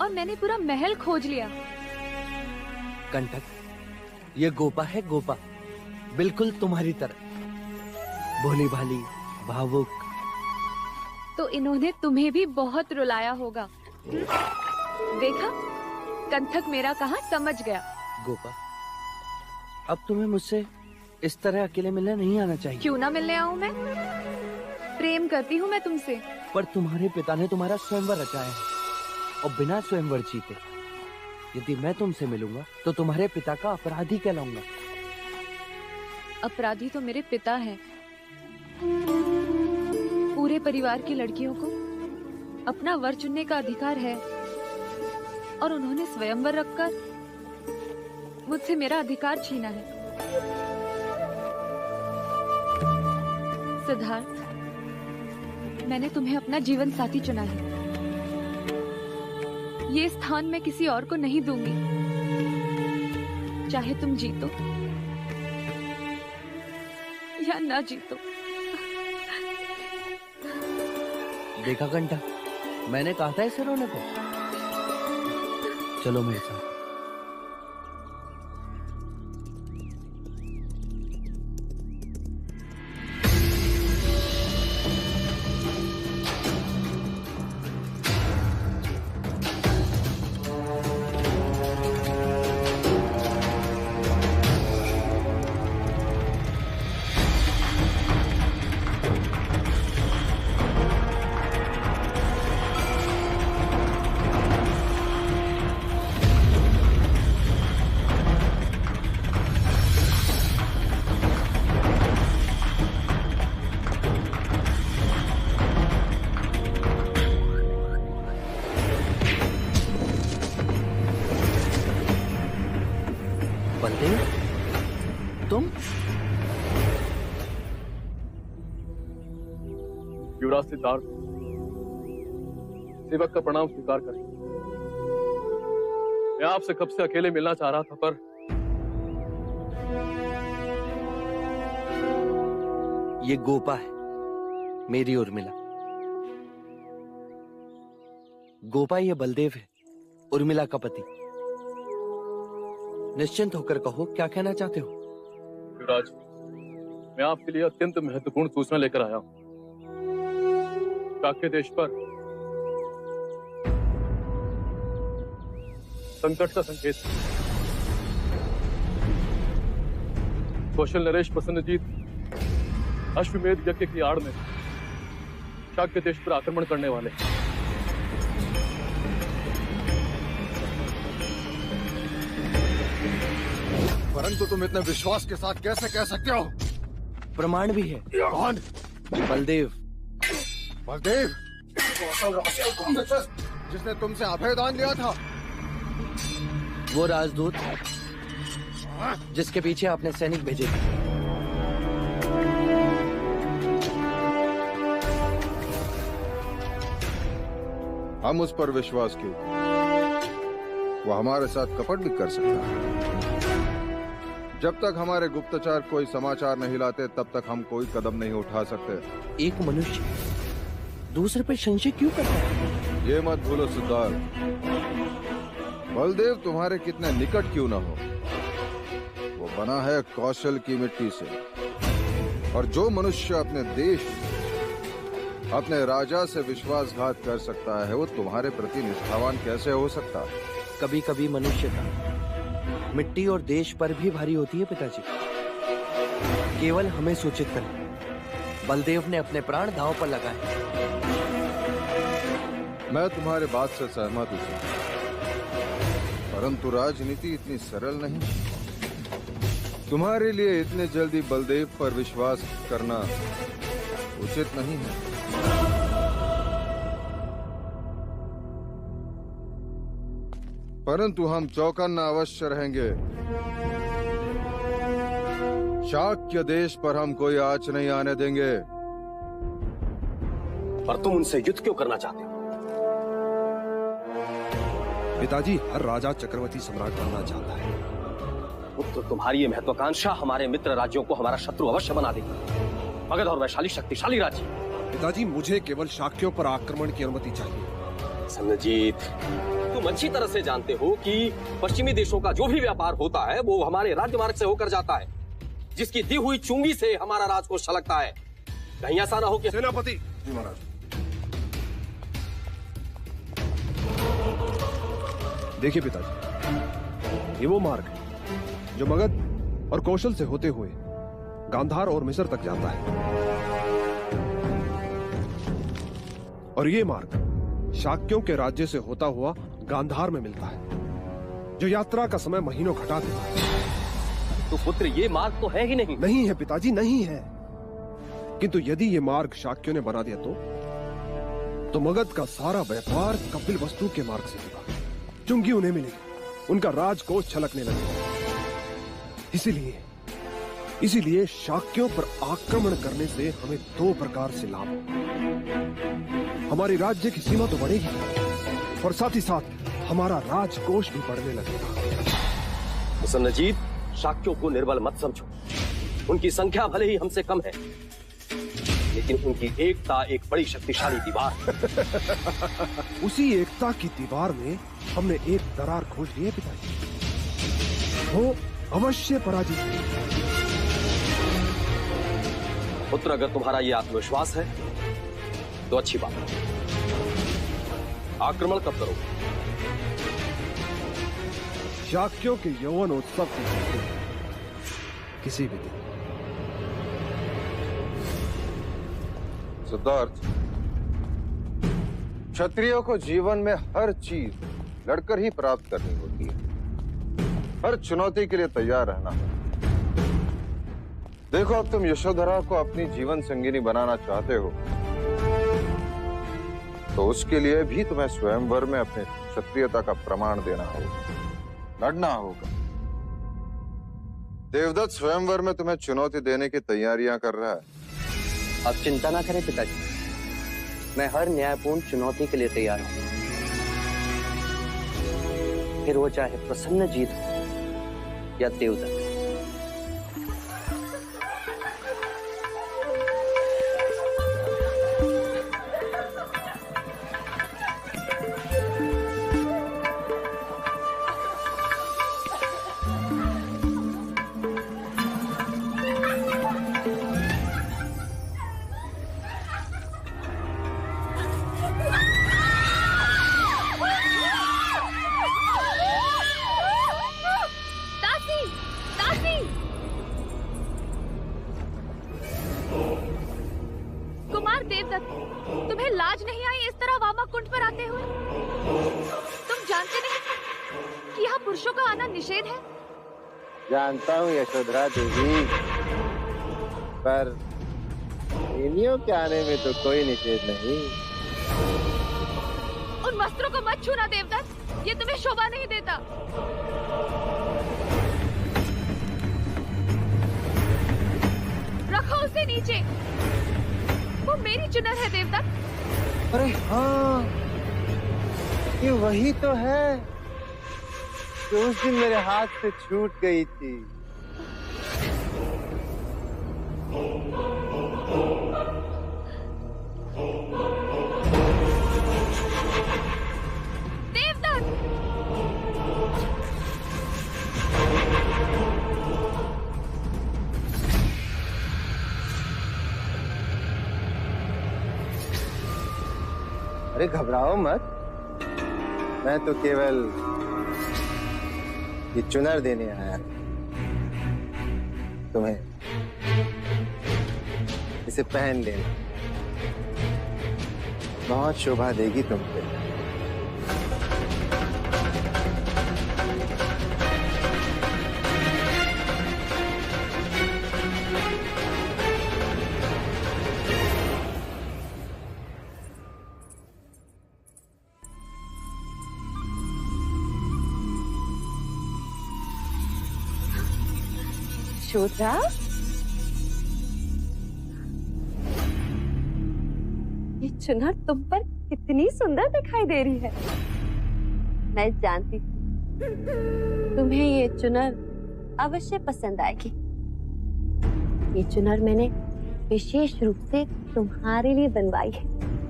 और मैंने पूरा महल खोज लिया। कंटक, ये गोपा है, गोपा, बिल्कुल तुम्हारी तरह, भोली भाली, भावुक। तो इन्होंने तुम्हें भी बहुत रुलाया होगा। देखा, कंठक मेरा कहा समझ गया। गोपा, अब तुम्हें मुझसे इस तरह अकेले मिलने नहीं आना चाहिए। क्यों ना मिलने आऊं मैं? प्रेम करती हूँ मैं तुमसे। पर तुम्हारे पिता ने तुम्हारा स्वयंवर रचाया है और बिना स्वयंवर जीते यदि मैं तुमसे मिलूंगा तो तुम्हारे पिता का अपराधी कहलाऊंगा। अपराधी तो मेरे पिता हैं। पूरे परिवार की लड़कियों को अपना वर चुनने का अधिकार है और उन्होंने स्वयंवर रखकर मुझसे मेरा अधिकार छीना है। सिद्धार्थ, मैंने तुम्हें अपना जीवन साथी चुना है। ये स्थान मैं किसी और को नहीं दूंगी, चाहे तुम जीतो या ना जीतो। देखा कंठा, मैंने कहा था इसे रोने को। चलो मेरे साथ। युवराज सिद्धार्थ, सेवक का प्रणाम स्वीकार करें। मैं आपसे कब से अकेले मिलना चाह रहा था, पर ये गोपा है, मेरी उर्मिला। गोपा ये बलदेव है, उर्मिला का पति। निश्चिंत होकर कहो, क्या कहना चाहते हो? युवराज, मैं आपके लिए अत्यंत महत्वपूर्ण सूचना लेकर आया हूं। शाक्य देश पर संकट का संकेत। कौशल नरेश प्रसन्नजीत अश्वमेध यज्ञ की आड़ में शाक्य देश पर आक्रमण करने वाले। परंतु तुम इतने विश्वास के साथ कैसे कह सकते हो? प्रमाण भी है। कौन? बलदेव। बलदेव, जिसने तुमसे अभयदान लिया था? वो राजदूत जिसके पीछे आपने सैनिक भेजे थे। हम उस पर विश्वास क्यों? वो हमारे साथ कपट भी कर सकता है। जब तक हमारे गुप्तचर कोई समाचार नहीं लाते तब तक हम कोई कदम नहीं उठा सकते। एक मनुष्य दूसरे पर संशय क्यों करता है? ये मत भूलो सिद्धार्थ, बलदेव तुम्हारे कितने निकट क्यों न हो, वो बना है कौशल की मिट्टी से। और जो मनुष्य अपने देश, अपने राजा से विश्वासघात कर सकता है, वो तुम्हारे प्रति निष्ठावान कैसे हो सकता? कभी कभी मनुष्यता मिट्टी और देश पर भी भारी होती है पिताजी। केवल हमें सूचित करें। बलदेव ने अपने प्राण दांव पर लगाए। मैं तुम्हारे बात से सहमत हूं, परंतु राजनीति इतनी सरल नहीं। तुम्हारे लिए इतने जल्दी बलदेव पर विश्वास करना उचित नहीं है। परंतु हम चौकन्ना अवश्य रहेंगे। शाक्य देश पर हम कोई आंच नहीं आने देंगे। पर तुम उनसे युद्ध क्यों करना चाहते हो? पिताजी, हर राजा चक्रवर्ती सम्राट बनना चाहता है। पुत्र, तुम्हारी ये महत्वाकांक्षा हमारे मित्र राज्यों को हमारा शत्रु अवश्य बना देगी। मगध और वैशाली शक्तिशाली राज्य। पिताजी, मुझे केवल शाक्यों पर आक्रमण की अनुमति चाहिए। सन्नजीत, तुम अच्छी तरह से जानते हो कि पश्चिमी देशों का जो भी व्यापार होता है वो हमारे राजमार्ग से होकर जाता है, जिसकी दी हुई चुंगी से हमारा राजकोष छलकता है। कहीं ऐसा ना हो कि सेनापति जी महाराज, देखिए पिताजी, ये वो मार्ग है जो मगध और कौशल से होते हुए गांधार और मिस्र तक जाता है, और ये मार्ग शाक्यों के राज्य से होता हुआ गांधार में मिलता है, जो यात्रा का समय महीनों घटा देता है। तो पुत्र, ये मार्ग तो है ही नहीं। नहीं है पिताजी, नहीं है। किंतु यदि ये मार्ग शाक्यों ने बना दिया तो मगध का सारा व्यापार कपिल वस्तु के मार्ग से होगा, चुंगी उन्हें मिलेगी, उनका राजकोष छलकने लगेगा। इसीलिए शाक्यों पर आक्रमण करने से हमें दो प्रकार से लाभ हो। हमारी राज्य की सीमा तो बढ़ेगी और साथ ही साथ हमारा राजकोष भी बढ़ने लगेगा। सन्नजीत, शाक्यों को निर्बल मत समझो। उनकी संख्या भले ही हमसे कम है, लेकिन उनकी एकता एक बड़ी शक्तिशाली दीवार है। उसी एकता की दीवार में हमने एक दरार खोज ली है पिताजी, वो अवश्य पराजित होगी। पुत्र, अगर तुम्हारा ये आत्मविश्वास है तो अच्छी बात है। आक्रमण कब करोगे? शाक्यों के यौवन उत्सव के किसी भी दिन। सिद्धार्थ, क्षत्रियों को जीवन में हर चीज लड़कर ही प्राप्त करनी होती है। हर चुनौती के लिए तैयार रहना है। देखो, अब तुम यशोधरा को अपनी जीवन संगिनी बनाना चाहते हो, तो उसके लिए भी तुम्हें स्वयंवर में अपने क्षत्रियता का प्रमाण देना होगा, लड़ना होगा। देवदत्त स्वयंवर में तुम्हें चुनौती देने की तैयारियां कर रहा है। आप चिंता ना करें पिताजी, मैं हर न्यायपूर्ण चुनौती के लिए तैयार हूं, फिर वो चाहे प्रसन्नजीत हो या देवदत्त। तुम्हें लाज नहीं आई इस तरह वामा कुंड पर आते हुए? तुम जानते नहीं कि यहाँ पुरुषों का आना निषेध है? जानता हूँ यशोधरा देवी, पर इन्हीं के आने में तो कोई निषेध नहीं। उन वस्त्रों को मत छूना देवदत्त, ये तुम्हें शोभा नहीं देता। रखो उसे नीचे, वो मेरी चुनर है देवदत्त। अरे हाँ, ये वही तो है जो उस दिन मेरे हाथ से छूट गई थी। देवदत्त! अरे घबराओ मत, मैं तो केवल ये चुनर देने आया तुम्हें, इसे पहन लेना, बहुत शोभा देगी तुम पे। यशोधरा, ये चुनर तुम पर कितनी सुंदर दिखाई दे रही है। मैं जानती थी तुम्हें ये चुनर अवश्य पसंद आएगी। ये चुनर मैंने विशेष रूप से तुम्हारे लिए बनवाई है।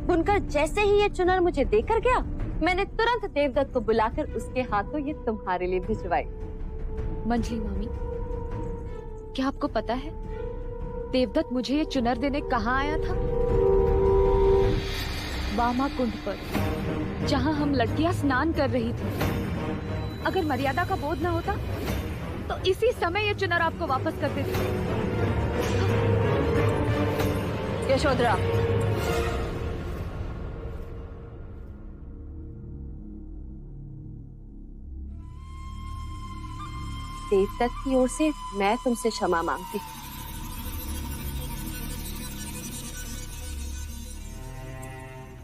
बुनकर जैसे ही ये चुनर मुझे देकर गया, मैंने तुरंत देवदत्त को बुलाकर उसके हाथों ये तुम्हारे लिए भिजवाई। मंजली मामी, क्या आपको पता है देवदत्त मुझे ये चुनर देने कहाँ आया था? वामा कुंड पर, जहाँ हम लड़कियां स्नान कर रही थी। अगर मर्यादा का बोध न होता तो इसी समय ये चुनर आपको वापस कर देती। यशोधरा, देवदत्त की ओर से मैं तुमसे क्षमा मांगती हूँ।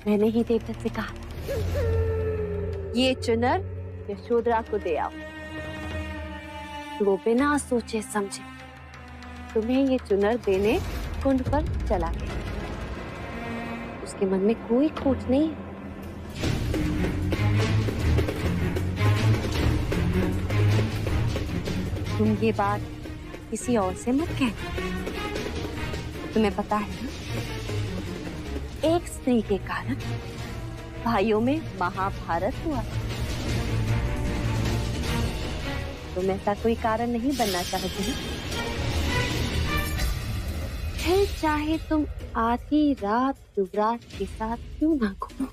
मैंने ही देवदत्त से कहा ये चुनर यशोधरा को दे आओ। वो बिना सोचे समझे तुम्हें ये चुनर देने कुंड पर चला गया। उसके मन में कोई खोट नहीं है। तुम ये बात किसी और से मत कहना। तुम्हें पता है ना, एक स्त्री के कारण भाइयों में महाभारत हुआ। तुम ऐसा कोई कारण नहीं बनना चाहते ना? फिर चाहे तुम आधी रात युवराज के साथ क्यों ना घूमो।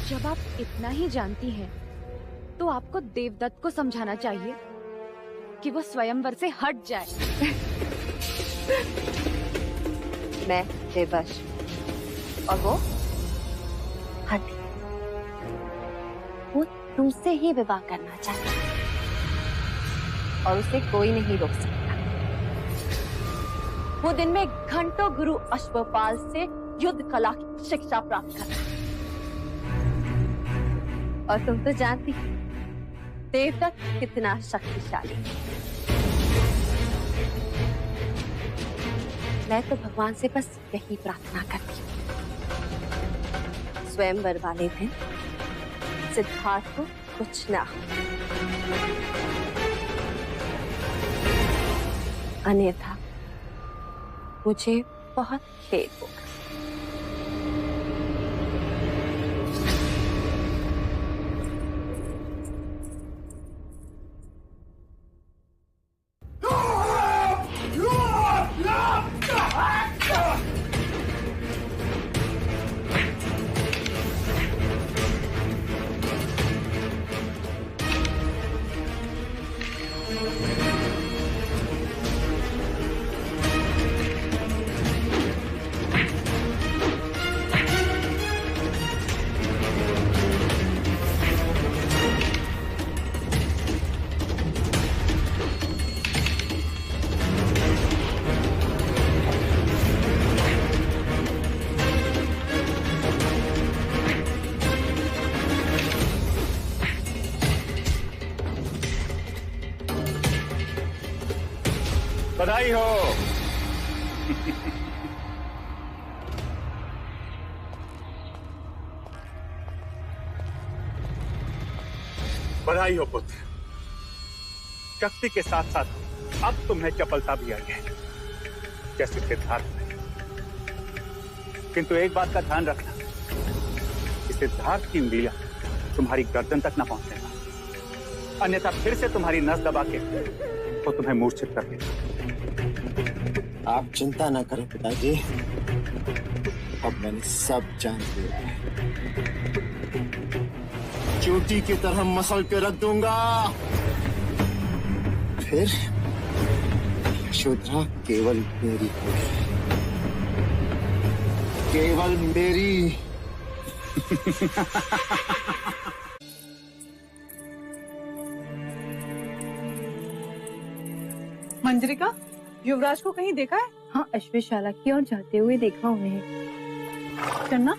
जब आप इतना ही जानती हैं, तो आपको देवदत्त को समझाना चाहिए कि वो स्वयंवर से हट जाए। मैं बेबस और वो हटी। वो तुमसे ही विवाह करना चाहता है और उसे कोई नहीं रोक सकता। वो दिन में घंटों गुरु अश्वपाल से युद्ध कला की शिक्षा प्राप्त करता है। और तुम तो जानती हो देवदत्त कितना शक्तिशाली है। मैं तो भगवान से बस यही प्रार्थना करती हूँ, स्वयंवर वाले दिन सिद्धार्थ को कुछ ना हो, अन्यथा मुझे बहुत खेद होगा। बधाई हो। बधाई हो पुत्र। शक्ति के साथ साथ अब तुम्हें चपलता भी आई है, जैसे सिद्धार्थ ने। किंतु एक बात का ध्यान रखना कि सिद्धार्थ की उंगलियां तुम्हारी गर्दन तक न पहुंचेगा, अन्यथा फिर से तुम्हारी नस दबा के वो तुम्हें मूर्छित कर देगा। आप चिंता न करें पिताजी, अब मैंने सब जान लिया है। चोटी की तरह मसल के रख दूंगा। फिर यशोधरा केवल मेरी होगी, केवल मेरी। मंजरिका, युवराज को कहीं देखा है? हाँ, अश्वशाला की ओर जाते हुए देखा उन्हें। चन्ना,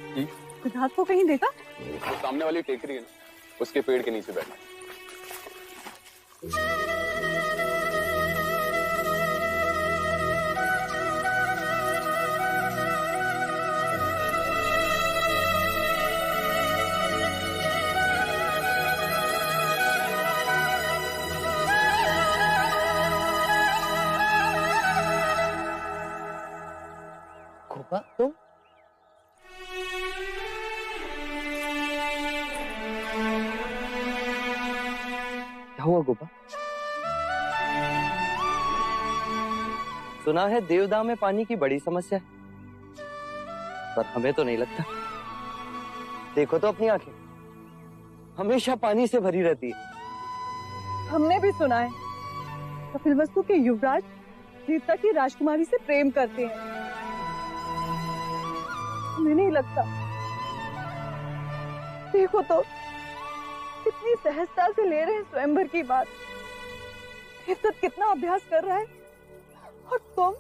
सिद्धार्थ को कहीं देखा? वो सामने वाली टेकरी है ना, उसके पेड़ के नीचे बैठा। तुम क्या हुआ गोपा? सुना है देवदाह में पानी की बड़ी समस्या है, पर हमें तो नहीं लगता। देखो तो अपनी आंखें, हमेशा पानी से भरी रहती है। हमने भी सुना है कपिलवस्तु के युवराज सीता की राजकुमारी से प्रेम करते हैं। हमें नहीं लगता। देखो तो कितनी सहजता से ले रहे हैं स्वयंवर की बात। देवदत्त कितना अभ्यास कर रहा है और तुम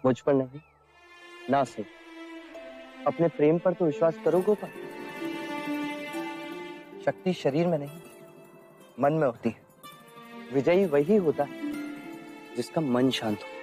मुझ पर नहीं, ना सही। अपने प्रेम पर तो विश्वास करो गोपा। शक्ति शरीर में नहीं, मन में होती है। विजयी वही होता है जिसका मन शांत हो।